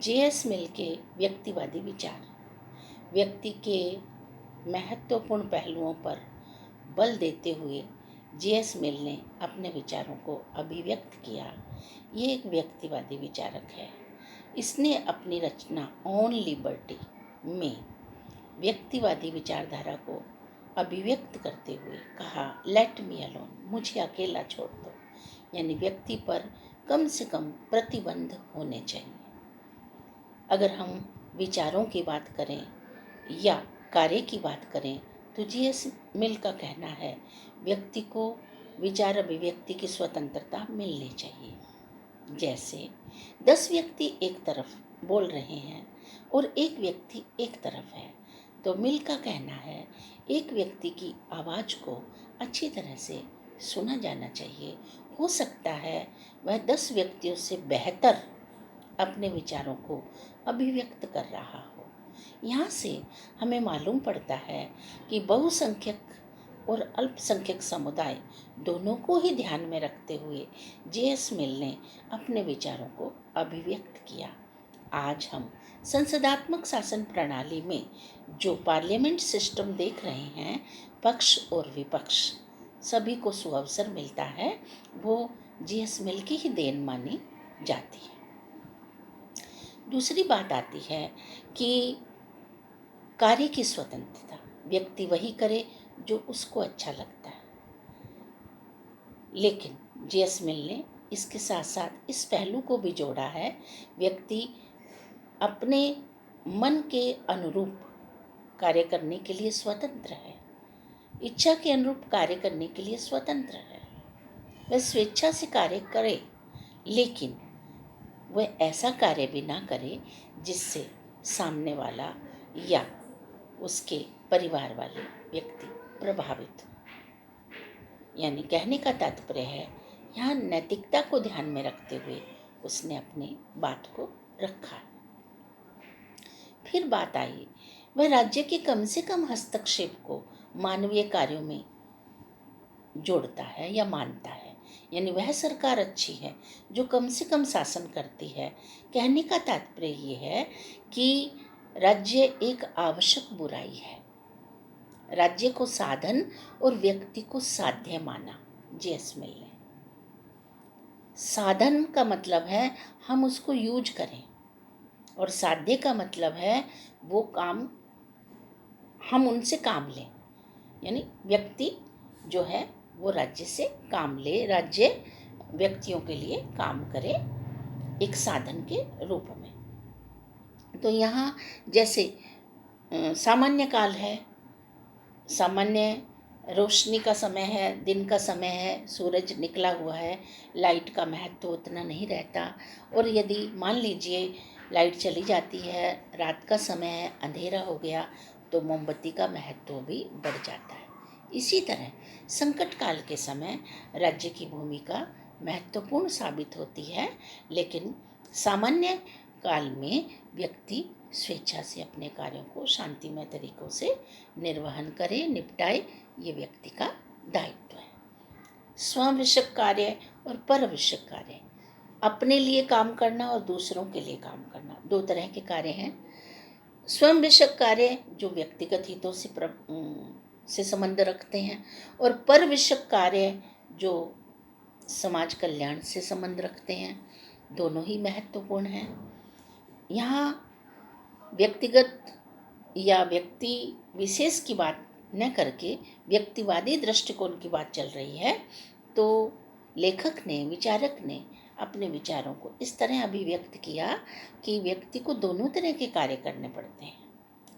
JS. मिल के व्यक्तिवादी विचार व्यक्ति के महत्वपूर्ण पहलुओं पर बल देते हुए जे.एस. मिल ने अपने विचारों को अभिव्यक्त किया। ये एक व्यक्तिवादी विचारक है। इसने अपनी रचना ऑन लिबर्टी में व्यक्तिवादी विचारधारा को अभिव्यक्त करते हुए कहा, लेट मी अलोन, मुझे अकेला छोड़ दो। यानी व्यक्ति पर कम से कम प्रतिबंध होने चाहिए। अगर हम विचारों की बात करें या कार्य की बात करें तो जे.एस. मिल का कहना है, व्यक्ति को विचार अभिव्यक्ति की स्वतंत्रता मिलनी चाहिए। जैसे 10 व्यक्ति एक तरफ बोल रहे हैं और एक व्यक्ति एक तरफ है, तो मिल का कहना है एक व्यक्ति की आवाज़ को अच्छी तरह से सुना जाना चाहिए। हो सकता है वह 10 व्यक्तियों से बेहतर अपने विचारों को अभिव्यक्त कर रहा हो। यहाँ से हमें मालूम पड़ता है कि बहुसंख्यक और अल्पसंख्यक समुदाय दोनों को ही ध्यान में रखते हुए जे.एस. मिल ने अपने विचारों को अभिव्यक्त किया। आज हम संसदात्मक शासन प्रणाली में जो पार्लियामेंट सिस्टम देख रहे हैं, पक्ष और विपक्ष सभी को सुअवसर मिलता है, वो जे.एस. मिल की ही देन मानी जाती है। दूसरी बात आती है कि कार्य की स्वतंत्रता, व्यक्ति वही करे जो उसको अच्छा लगता है। लेकिन जे.एस. मिल ने इसके साथ साथ इस पहलू को भी जोड़ा है, व्यक्ति अपने मन के अनुरूप कार्य करने के लिए स्वतंत्र है, इच्छा के अनुरूप कार्य करने के लिए स्वतंत्र है। वह स्वेच्छा से कार्य करे, लेकिन वह ऐसा कार्य भी ना करे जिससे सामने वाला या उसके परिवार वाले व्यक्ति प्रभावित हो। यानी कहने का तात्पर्य है, यहाँ नैतिकता को ध्यान में रखते हुए उसने अपनी बात को रखा। फिर बात आई, वह राज्य के कम से कम हस्तक्षेप को मानवीय कार्यों में जोड़ता है या मानता है। यानी वह सरकार अच्छी है जो कम से कम शासन करती है। कहने का तात्पर्य ये है कि राज्य एक आवश्यक बुराई है। राज्य को साधन और व्यक्ति को साध्य माना जे.एस. मिल ने। साधन का मतलब है हम उसको यूज करें, और साध्य का मतलब है वो काम हम उनसे काम लें। यानी व्यक्ति जो है वो राज्य से काम ले, राज्य व्यक्तियों के लिए काम करे एक साधन के रूप में। तो यहाँ जैसे सामान्य काल है, सामान्य रोशनी का समय है, दिन का समय है, सूरज निकला हुआ है, लाइट का महत्व उतना नहीं रहता। और यदि मान लीजिए लाइट चली जाती है, रात का समय है, अंधेरा हो गया, तो मोमबत्ती का महत्व भी बढ़ जाता है। इसी तरह संकट काल के समय राज्य की भूमिका महत्वपूर्ण साबित होती है, लेकिन सामान्य काल में व्यक्ति स्वेच्छा से अपने कार्यों को शांतिमय तरीकों से निर्वहन करे, निपटाए, ये व्यक्ति का दायित्व है। स्वविषयक कार्य और परविषयक कार्य, अपने लिए काम करना और दूसरों के लिए काम करना, दो तरह के कार्य हैं। स्वविषयक कार्य जो व्यक्तिगत हितों से संबंध रखते हैं, और परविषयक कार्य जो समाज कल्याण से संबंध रखते हैं। दोनों ही महत्वपूर्ण हैं। यहाँ व्यक्तिगत या व्यक्ति विशेष की बात न करके व्यक्तिवादी दृष्टिकोण की बात चल रही है, तो लेखक ने, विचारक ने अपने विचारों को इस तरह अभिव्यक्त किया कि व्यक्ति को दोनों तरह के कार्य करने पड़ते हैं,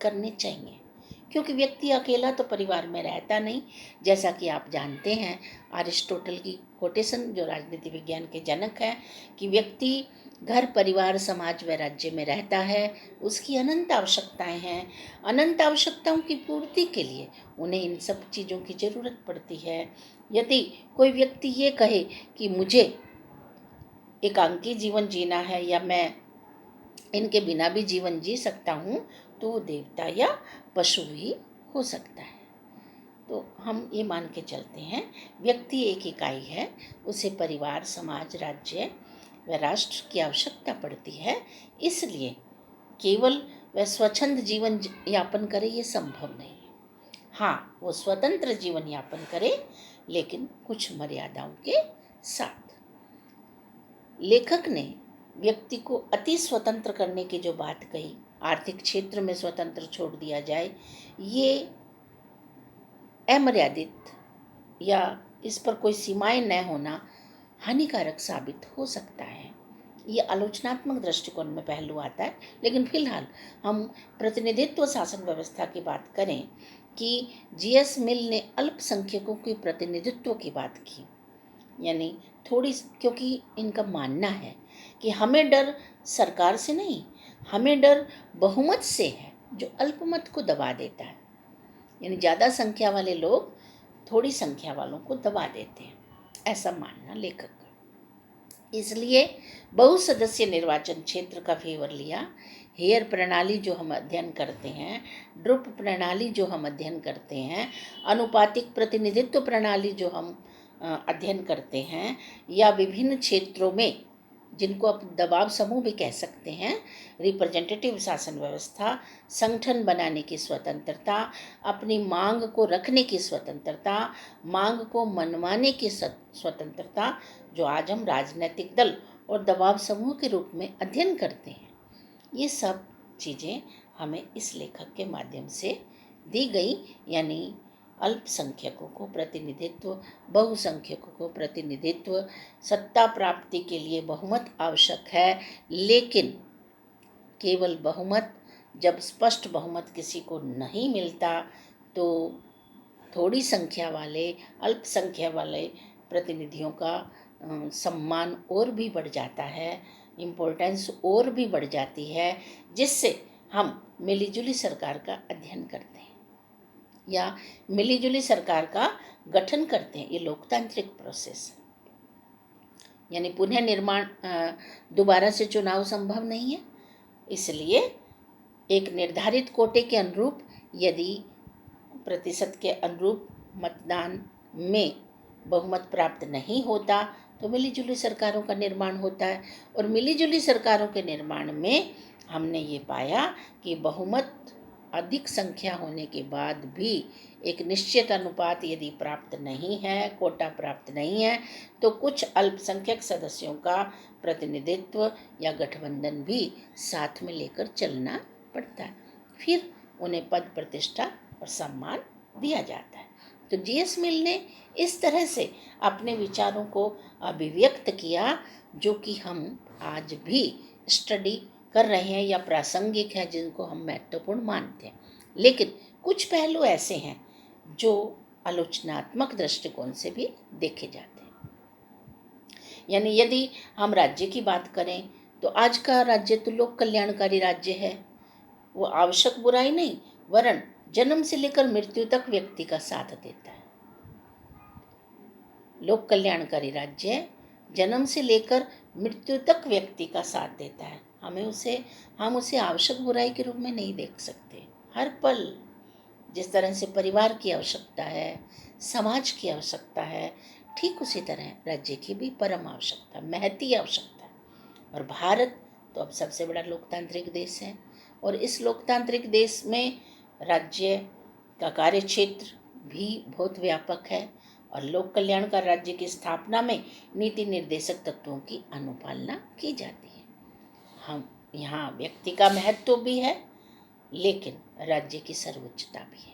करने चाहिए, क्योंकि व्यक्ति अकेला तो परिवार में रहता नहीं। जैसा कि आप जानते हैं, अरिस्टोटल की कोटेशन, जो राजनीति विज्ञान के जनक हैं, कि व्यक्ति घर, परिवार, समाज व राज्य में रहता है, उसकी अनंत आवश्यकताएं हैं। अनंत आवश्यकताओं की पूर्ति के लिए उन्हें इन सब चीज़ों की ज़रूरत पड़ती है। यदि कोई व्यक्ति ये कहे कि मुझे एकांकी जीवन जीना है या मैं इनके बिना भी जीवन जी सकता हूँ, तो वो देवता या पशु भी हो सकता है। तो हम ये मान के चलते हैं व्यक्ति एक इकाई है, उसे परिवार, समाज, राज्य वह राष्ट्र की आवश्यकता पड़ती है, इसलिए केवल वह स्वच्छंद जीवन यापन करे ये संभव नहीं है। हाँ, वो स्वतंत्र जीवन यापन करे, लेकिन कुछ मर्यादाओं के साथ। लेखक ने व्यक्ति को अति स्वतंत्र करने की जो बात कही, आर्थिक क्षेत्र में स्वतंत्र छोड़ दिया जाए, ये अमर्यादित या इस पर कोई सीमाएं न होना हानिकारक साबित हो सकता है। ये आलोचनात्मक दृष्टिकोण में पहलू आता है, लेकिन फिलहाल हम प्रतिनिधित्व शासन व्यवस्था की बात करें कि जीएस मिल ने अल्पसंख्यकों के प्रतिनिधित्व की बात की, यानी थोड़ी, क्योंकि इनका मानना है कि हमें डर सरकार से नहीं, हमें डर बहुमत से है जो अल्पमत को दबा देता है। यानी ज़्यादा संख्या वाले लोग थोड़ी संख्या वालों को दबा देते हैं, ऐसा मानना लेखक का। इसलिए बहुसदस्यीय निर्वाचन क्षेत्र का फेवर लिया। हेयर प्रणाली जो हम अध्ययन करते हैं, ड्रुप प्रणाली जो हम अध्ययन करते हैं, अनुपातिक प्रतिनिधित्व प्रणाली जो हम अध्ययन करते हैं, या विभिन्न क्षेत्रों में जिनको आप दबाव समूह भी कह सकते हैं, रिप्रेजेंटेटिव शासन व्यवस्था, संगठन बनाने की स्वतंत्रता, अपनी मांग को रखने की स्वतंत्रता, मांग को मनवाने की स्वतंत्रता, जो आज हम राजनीतिक दल और दबाव समूह के रूप में अध्ययन करते हैं, ये सब चीज़ें हमें इस लेखक के माध्यम से दी गई। यानी अल्पसंख्यकों को प्रतिनिधित्व, बहुसंख्यकों को प्रतिनिधित्व, सत्ता प्राप्ति के लिए बहुमत आवश्यक है, लेकिन केवल बहुमत, जब स्पष्ट बहुमत किसी को नहीं मिलता तो थोड़ी संख्या वाले, अल्पसंख्या वाले प्रतिनिधियों का सम्मान और भी बढ़ जाता है, इम्पोर्टेंस और भी बढ़ जाती है, जिससे हम मिलीजुली सरकार का अध्ययन करते हैं या मिलीजुली सरकार का गठन करते हैं। ये लोकतांत्रिक प्रोसेस है, यानी पुनः निर्माण, दोबारा से चुनाव संभव नहीं है। इसलिए एक निर्धारित कोटे के अनुरूप, यदि प्रतिशत के अनुरूप मतदान में बहुमत प्राप्त नहीं होता तो मिलीजुली सरकारों का निर्माण होता है। और मिलीजुली सरकारों के निर्माण में हमने ये पाया कि बहुमत अधिक संख्या होने के बाद भी एक निश्चित अनुपात यदि प्राप्त नहीं है, कोटा प्राप्त नहीं है, तो कुछ अल्पसंख्यक सदस्यों का प्रतिनिधित्व या गठबंधन भी साथ में लेकर चलना पड़ता है, फिर उन्हें पद, प्रतिष्ठा और सम्मान दिया जाता है। तो जीएस मिल ने इस तरह से अपने विचारों को अभिव्यक्त किया, जो कि हम आज भी स्टडी कर रहे हैं या प्रासंगिक है, जिनको हम महत्वपूर्ण मानते हैं। लेकिन कुछ पहलू ऐसे हैं जो आलोचनात्मक दृष्टिकोण से भी देखे जाते हैं। यानी यदि हम राज्य की बात करें तो आज का राज्य तो लोक कल्याणकारी राज्य है। वो आवश्यक बुराई नहीं, वरन जन्म से लेकर मृत्यु तक व्यक्ति का साथ देता है। लोक कल्याणकारी राज्य जन्म से लेकर मृत्यु तक व्यक्ति का साथ देता है। हम उसे आवश्यक बुराई के रूप में नहीं देख सकते। हर पल जिस तरह से परिवार की आवश्यकता है, समाज की आवश्यकता है, ठीक उसी तरह राज्य की भी परम आवश्यकता, महती आवश्यकता है। और भारत तो अब सबसे बड़ा लोकतांत्रिक देश है, और इस लोकतांत्रिक देश में राज्य का कार्य क्षेत्र भी बहुत व्यापक है, और लोक कल्याण का राज्य की स्थापना में नीति निर्देशक तत्वों की अनुपालना की जाती है। हम यहाँ व्यक्ति का महत्व भी है, लेकिन राज्य की सर्वोच्चता भी है,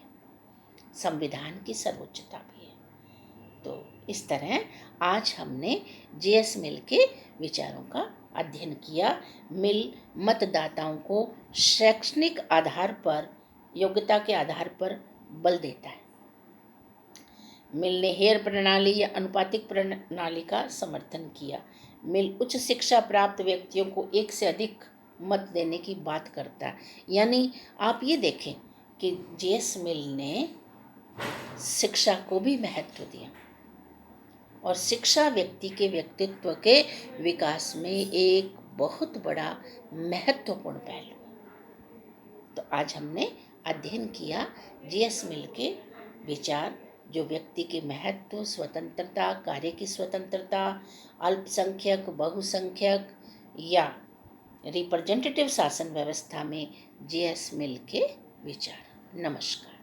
संविधान की सर्वोच्चता भी है। तो इस तरह आज हमने जीएस मिल के विचारों का अध्ययन किया। मिल मतदाताओं को शैक्षणिक आधार पर, योग्यता के आधार पर बल देता है। मिल ने हेयर प्रणाली या अनुपातिक प्रणाली का समर्थन किया। मिल उच्च शिक्षा प्राप्त व्यक्तियों को एक से अधिक मत देने की बात करता है। यानी आप ये देखें कि जीएस मिल ने शिक्षा को भी महत्व दिया, और शिक्षा व्यक्ति के व्यक्तित्व के विकास में एक बहुत बड़ा महत्वपूर्ण पहलू है। तो आज हमने अध्ययन किया जीएस मिल के विचार, जो व्यक्ति के महत्व, स्वतंत्रता, कार्य की स्वतंत्रता, अल्पसंख्यक, बहुसंख्यक या रिप्रेजेंटेटिव शासन व्यवस्था में जीएस मिल के विचार। नमस्कार।